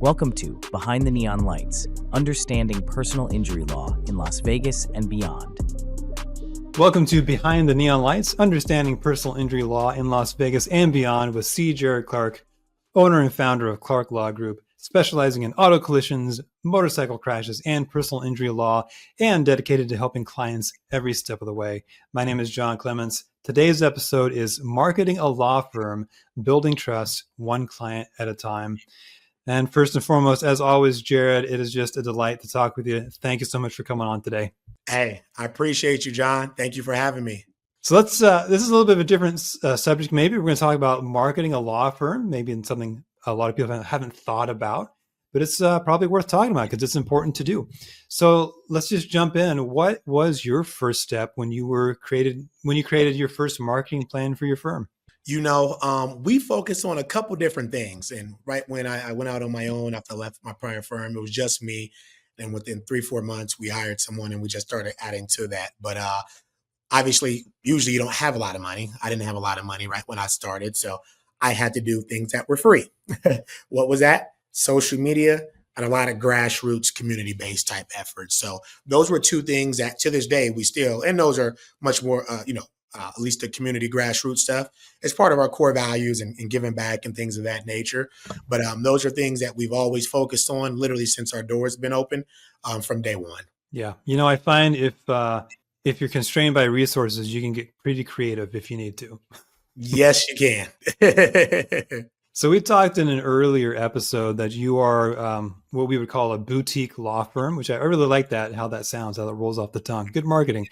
Welcome to Behind the Neon Lights, Understanding Personal Injury Law in Las Vegas and Beyond. Welcome to Behind the Neon Lights, Understanding Personal Injury Law in Las Vegas and Beyond with C. Jared Clark, owner and founder of Clark Law Group, specializing in auto collisions, motorcycle crashes, and personal injury law, and dedicated to helping clients every step of the way. My name is John Clements. Today's episode is Marketing a Law Firm, Building Trust, One Client at a Time. And first and foremost, as always, Jared, it is just a delight to talk with you. Thank you so much for coming on today. Hey, I appreciate you, John. Thank you for having me. So let's, this is a little bit of a different subject. Maybe we're going to talk about marketing a law firm, maybe in something a lot of people haven't thought about, but it's probably worth talking about because it's important to do. So let's just jump in. What was your first step when you created your first marketing plan for your firm? We focused on a couple different things. And right when I went out on my own after I left my prior firm, it was just me. And within 3-4 months, we hired someone and we just started adding to that. But obviously, usually you don't have a lot of money. I didn't have a lot of money right when I started. So I had to do things that were free. What was that? Social media and a lot of grassroots community-based type efforts. So those were two things that to this day we still, and those are much more, at least the community grassroots stuff is part of our core values and giving back and things of that nature. But those are things that we've always focused on literally since our doors been open from day one. Yeah. I find if you're constrained by resources, you can get pretty creative if you need to. Yes, you can. So we talked in an earlier episode that you are what we would call a boutique law firm, which I really like that, how that sounds, how that rolls off the tongue. Good marketing.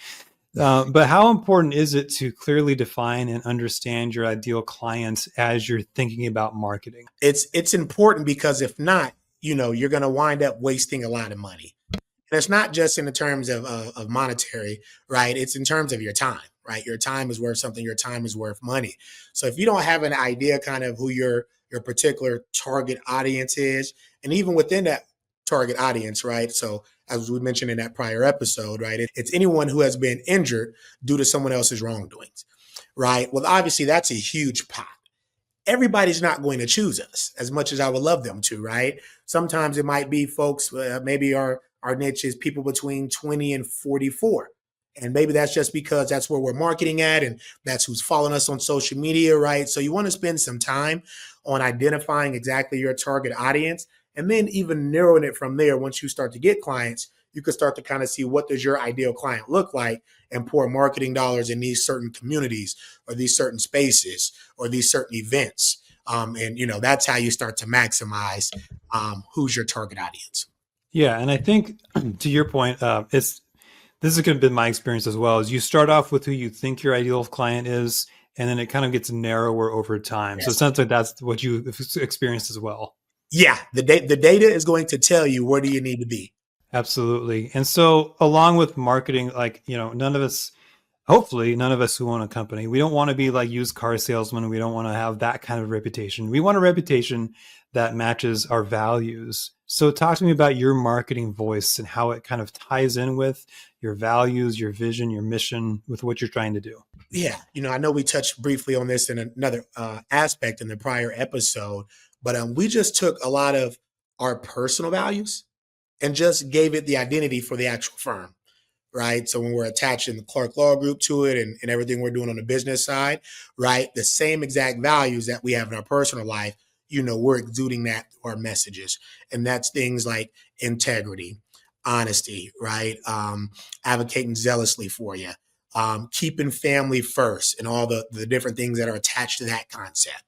But how important is it to clearly define and understand your ideal clients as you're thinking about marketing? It's important because if not, you're going to wind up wasting a lot of money. And it's not just in the terms of monetary, right? It's in terms of your time, right? Your time is worth something. Your time is worth money. So if you don't have an idea kind of who your particular target audience is, and even within that target audience, right? So as we mentioned in that prior episode, right? It's anyone who has been injured due to someone else's wrongdoings, right? Well, obviously that's a huge pot. Everybody's not going to choose us as much as I would love them to, right? Sometimes it might be folks, maybe our niche is people between 20 and 44. And maybe that's just because that's where we're marketing at and that's who's following us on social media, right? So you want to spend some time on identifying exactly your target audience and then even narrowing it from there. Once you start to get clients, you can start to kind of see what does your ideal client look like and pour marketing dollars in these certain communities or these certain spaces or these certain events. That's how you start to maximize who's your target audience. Yeah. And I think to your point, this is going to be my experience as well, is you start off with who you think your ideal client is, and then it kind of gets narrower over time. Yes. So it sounds like that's what you experienced as well. Yeah. The data is going to tell you where do you need to be. Absolutely. And so along with marketing, hopefully none of us who own a company, we don't want to be like used car salesmen. We don't want to have that kind of reputation. We want a reputation that matches our values. So talk to me about your marketing voice and how it kind of ties in with your values, your vision, your mission, with what you're trying to do. Yeah. I know we touched briefly on this in another aspect in the prior episode, but we just took a lot of our personal values and just gave it the identity for the actual firm, right? So when we're attaching the Clark Law Group to it and everything we're doing on the business side, right? The same exact values that we have in our personal life, we're exuding that through our messages. And that's things like integrity, honesty, right? Advocating zealously for you, keeping family first and all the different things that are attached to that concept.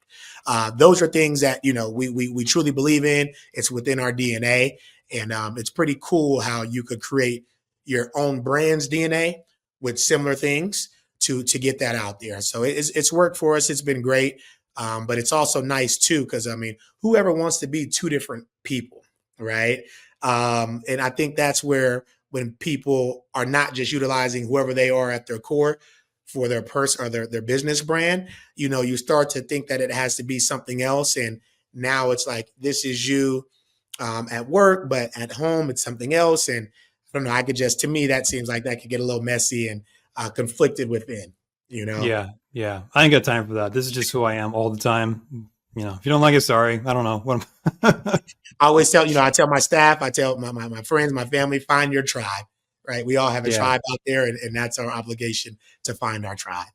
Those are things that, we truly believe in. It's within our DNA. And it's pretty cool how you could create your own brand's DNA with similar things to get that out there. So it's worked for us. It's been great. But it's also nice too, because whoever wants to be two different people, right? And I think that's where when people are not just utilizing whoever they are at their core for their person or their business brand, you start to think that it has to be something else. And now it's like, this is you at work, but at home it's something else. And I don't know, to me, that seems like that could get a little messy and conflicted within, Yeah. I ain't got time for that. This is just who I am all the time. If you don't like it, sorry. I don't know. I always tell, I tell my staff, I tell my friends, my family, find your tribe, right? We all have a Yeah, tribe out there, and that's our obligation to find our tribe.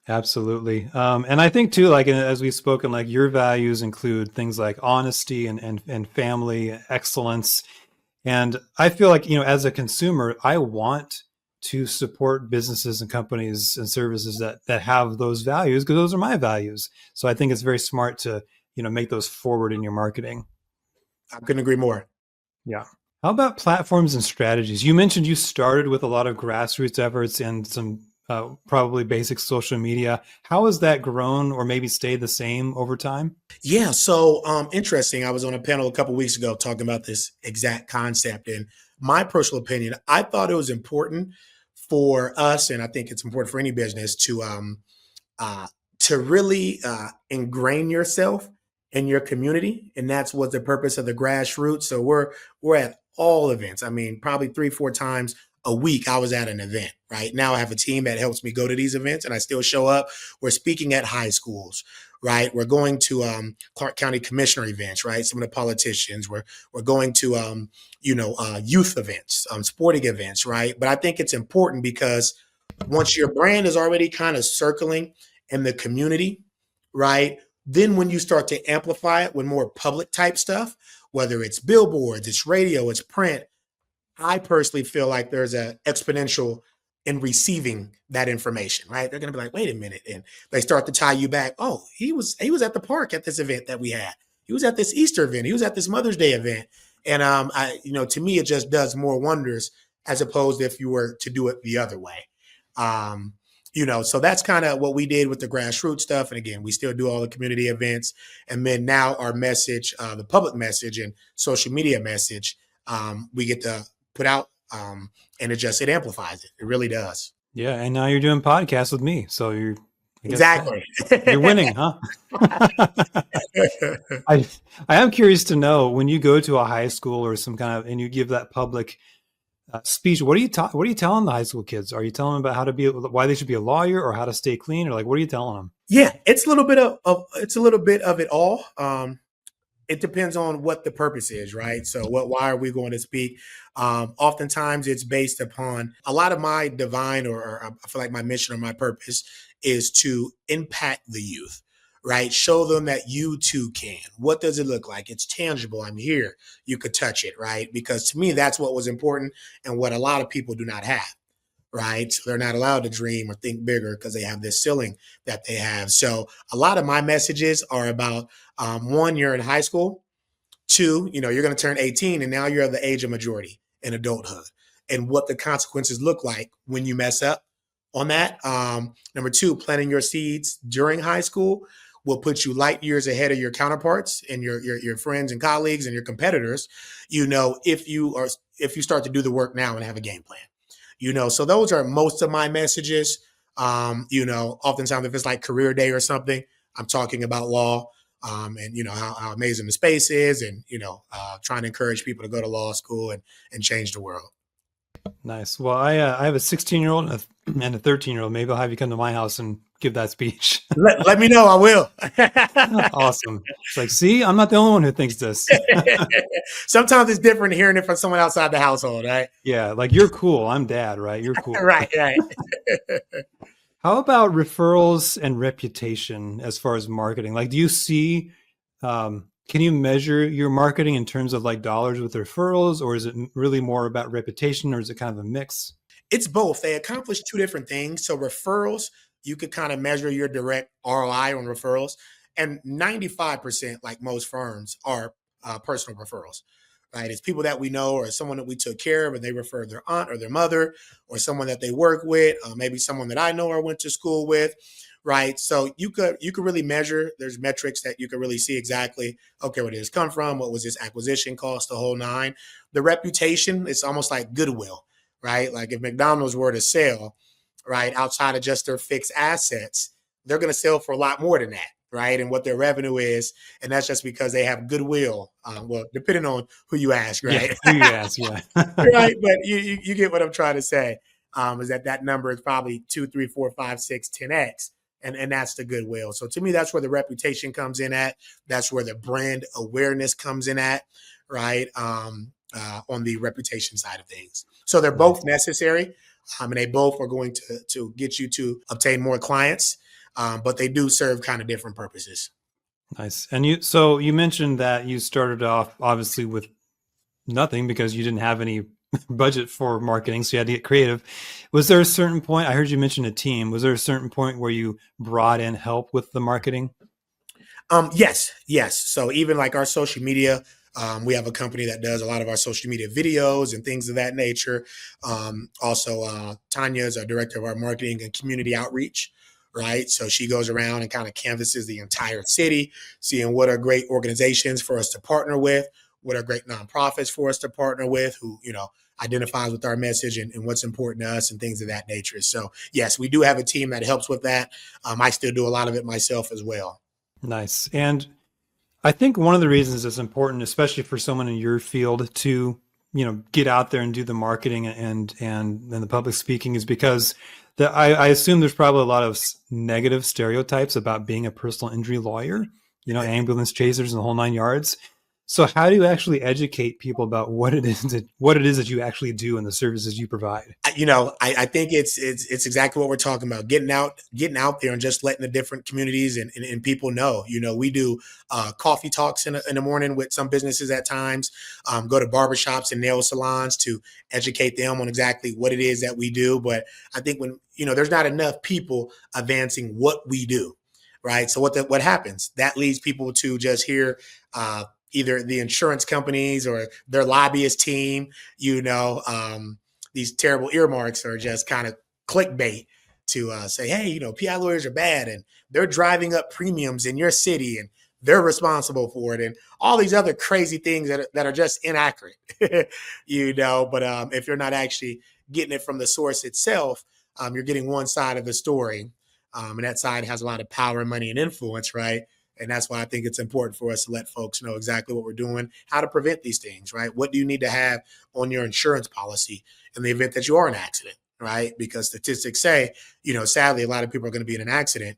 absolutely. And I think too, like as we've spoken, like your values include things like honesty and family excellence. And I feel like, as a consumer, I want to support businesses and companies and services that have those values, because those are my values. So I think it's very smart to, make those forward in your marketing. I couldn't agree more. Yeah. How about platforms and strategies? You mentioned you started with a lot of grassroots efforts and some probably basic social media. How has that grown or maybe stayed the same over time? Yeah, so interesting. I was on a panel a couple weeks ago talking about this exact concept. And my personal opinion, I thought it was important for us, and I think it's important for any business uh, to really ingrain yourself in your community, and that's what the purpose of the grassroots. So we're at all events. I mean, probably 3-4 times a week I was at an event. Right now, I have a team that helps me go to these events, and I still show up. We're speaking at high schools. Right, we're going to Clark County Commissioner events. Right, some of the politicians. We're going to youth events, sporting events. Right, but I think it's important because once your brand is already kind of circling in the community, right? Then when you start to amplify it with more public type stuff, whether it's billboards, it's radio, it's print, I personally feel like there's an exponential in receiving that information, right? They're going to be like, wait a minute. And they start to tie you back. Oh, he was at the park at this event that we had. He was at this Easter event. He was at this Mother's Day event. And to me, it just does more wonders as opposed to if you were to do it the other way. Um, so that's kind of what we did with the grassroots stuff. And again, we still do all the community events. And then now our message, the public message and social media message, we get to put out, and it amplifies it. It really does. Yeah, and now you're doing podcasts with me, so Exactly. you're winning, huh? I am curious to know, when you go to a high school or some kind of, and you give that public speech, what are you telling the high school kids? Are you telling them about why they should be a lawyer, or how to stay clean, or like what are you telling them? Yeah, it's a little bit of it all. It depends on what the purpose is, right? So why are we going to speak? Oftentimes it's based upon a lot of my divine, or I feel like my mission or my purpose is to impact the youth, right? Show them that you too can. What does it look like? It's tangible. I'm here. You could touch it, right? Because to me, that's what was important and what a lot of people do not have. Right. So they're not allowed to dream or think bigger because they have this ceiling that they have. So a lot of my messages are about one, you're in high school. Two, you're going to turn 18 and now you're of the age of majority in adulthood, and what the consequences look like when you mess up on that. Number two, planting your seeds during high school will put you light years ahead of your counterparts and your friends and colleagues and your competitors, if you start to do the work now and have a game plan. So those are most of my messages. Oftentimes if it's like career day or something, I'm talking about law, and how amazing the space is, and trying to encourage people to go to law school and change the world. Nice. Well, I have a 16-year-old and a 13-year-old. Maybe I'll have you come to my house and give that speech. Let me know. I will. Awesome. It's like, see, I'm not the only one who thinks this. Sometimes it's different hearing it from someone outside the household, right? Yeah, like, you're cool. I'm dad, right? You're cool. Right. How about referrals and reputation as far as marketing? Like, do you see, can you measure your marketing in terms of like dollars with referrals, or is it really more about reputation, or is it kind of a mix? It's both. They accomplish two different things. So referrals, you could kind of measure your direct ROI on referrals. And 95%, like most firms, are personal referrals, right? It's people that we know, or someone that we took care of and they referred their aunt or their mother, or someone that they work with, maybe someone that I know or went to school with, right? So you could really measure. There's metrics that you could really see exactly, okay, where did this come from? What was this acquisition cost? The whole nine. The reputation, it's almost like goodwill, right? Like if McDonald's were to sell, right, outside of just their fixed assets, they're going to sell for a lot more than that, right? And what their revenue is. And that's just because they have goodwill. Well, depending on who you ask, right? Yeah, who you ask, yeah. Right. But you get what I'm trying to say, is that number is probably 2, 3, 4, 5, 6, 10x. And that's the goodwill. So to me, that's where the reputation comes in at. That's where the brand awareness comes in at, right? On the reputation side of things. So they're both necessary, and they both are going to get you to obtain more clients, but they do serve kind of different purposes. Nice. And you mentioned that you started off obviously with nothing because you didn't have any budget for marketing, so you had to get creative. Was there a certain point, I heard you mention a team, was there a certain point where you brought in help with the marketing? Yes. So even like our social media, we have a company that does a lot of our social media videos and things of that nature. Also, Tanya is our director of our marketing and community outreach, right? So she goes around and kind of canvasses the entire city, seeing what are great organizations for us to partner with, what are great nonprofits for us to partner with, who, identifies with our message and what's important to us and things of that nature. So yes, we do have a team that helps with that. I still do a lot of it myself as well. Nice. And I think one of the reasons it's important, especially for someone in your field, to get out there and do the marketing and the public speaking, is because I assume there's probably a lot of negative stereotypes about being a personal injury lawyer, ambulance chasers and the whole 9 yards. So how do you actually educate people about what it is that you actually do and the services you provide? I think it's exactly what we're talking about. Getting out there and just letting the different communities and people know. We do coffee talks in the morning with some businesses at times. Go to barbershops and nail salons to educate them on exactly what it is that we do. But I think when there's not enough people advancing what we do, right? So what happens? That leads people to just hear either the insurance companies or their lobbyist team. These terrible earmarks are just kind of clickbait to say, hey, PI lawyers are bad and they're driving up premiums in your city and they're responsible for it, and all these other crazy things that are just inaccurate. But if you're not actually getting it from the source itself, you're getting one side of the story, and that side has a lot of power, money, and influence, right? And that's why I think it's important for us to let folks know exactly what we're doing, how to prevent these things, right? What do you need to have on your insurance policy in the event that you are in an accident, right? Because statistics say, sadly, a lot of people are going to be in an accident,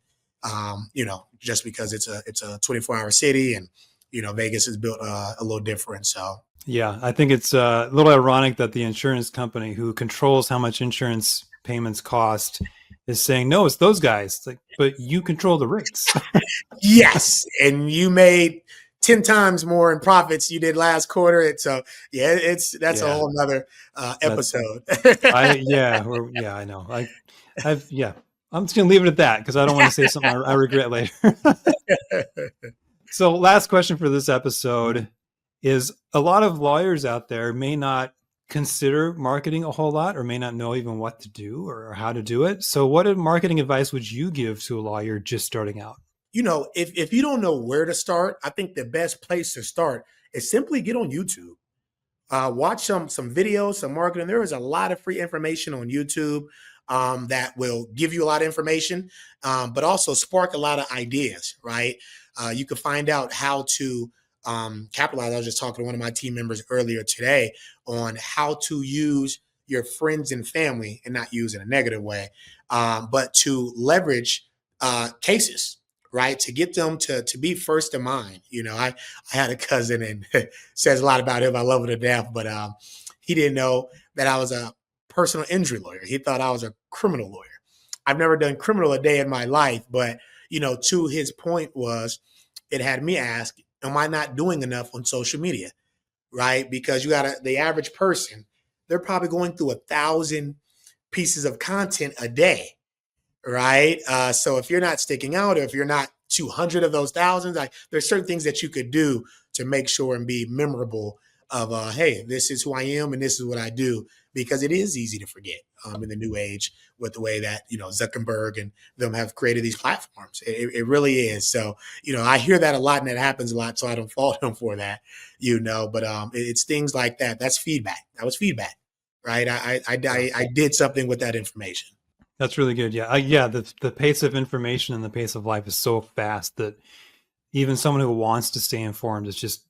just because it's a 24-hour city, and, Vegas is built a little different. So, yeah, I think it's a little ironic that the insurance company who controls how much insurance payments cost is saying, no, it's those guys. But you control the rates. Yes. And you made 10 times more in profits you did last quarter. So that's a whole nother episode. I know. I'm just going to leave it at that because I don't want to say something I regret later. So last question for this episode is, a lot of lawyers out there may not consider marketing a whole lot, or may not know even what to do or how to do it. So what marketing advice would you give to a lawyer just starting out? If you don't know where to start, I think the best place to start is simply get on YouTube. Watch some videos, some marketing. There is a lot of free information on YouTube that will give you a lot of information, but also spark a lot of ideas, right? You can find out how to capitalize. I was just talking to one of my team members earlier today on how to use your friends and family, and not use in a negative way, but to leverage cases, right? To get them to be first in mind. I had a cousin, and says a lot about him. I love him to death, but he didn't know that I was a personal injury lawyer. He thought I was a criminal lawyer. I've never done criminal a day in my life, but to his point was, it had me ask, am I not doing enough on social media, right? Because the average person, they're probably going through 1,000 pieces of content a day, right? So if you're not sticking out, or if you're not 200 of those thousands, there's certain things that you could do to make sure and be memorable of, hey, this is who I am and this is what I do, because it is easy to forget in the new age with the way that, Zuckerberg and them have created these platforms. It really is. So, I hear that a lot, and that happens a lot, so I don't fault them for that, but it's things like that. That's feedback. That was feedback, right? I did something with that information. That's really good. Yeah. The pace of information and the pace of life is so fast that even someone who wants to stay informed is just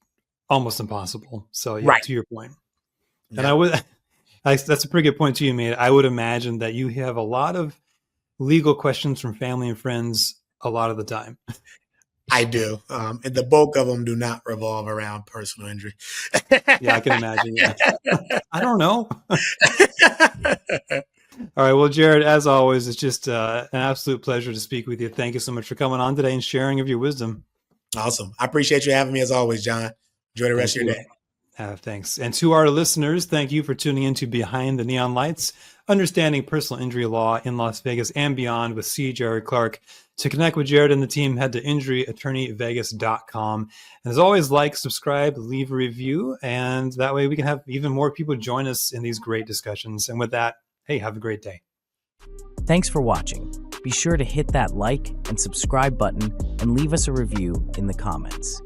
almost impossible. So yeah, right. To your point. Yeah. And that's a pretty good point too, you made. I would imagine that you have a lot of legal questions from family and friends a lot of the time. I do. And the bulk of them do not revolve around personal injury. Yeah, I can imagine. Yeah. I don't know. All right. Well, Jared, as always, it's just an absolute pleasure to speak with you. Thank you so much for coming on today and sharing of your wisdom. Awesome. I appreciate you having me as always, John. Enjoy the rest of your day. Thanks. And to our listeners, thank you for tuning in to Behind the Neon Lights, Understanding Personal Injury Law in Las Vegas and Beyond with C. Jared Clark. To connect with Jared and the team, head to injuryattorneyvegas.com. And as always, like, subscribe, leave a review, and that way we can have even more people join us in these great discussions. And with that, hey, have a great day. Thanks for watching. Be sure to hit that like and subscribe button and leave us a review in the comments.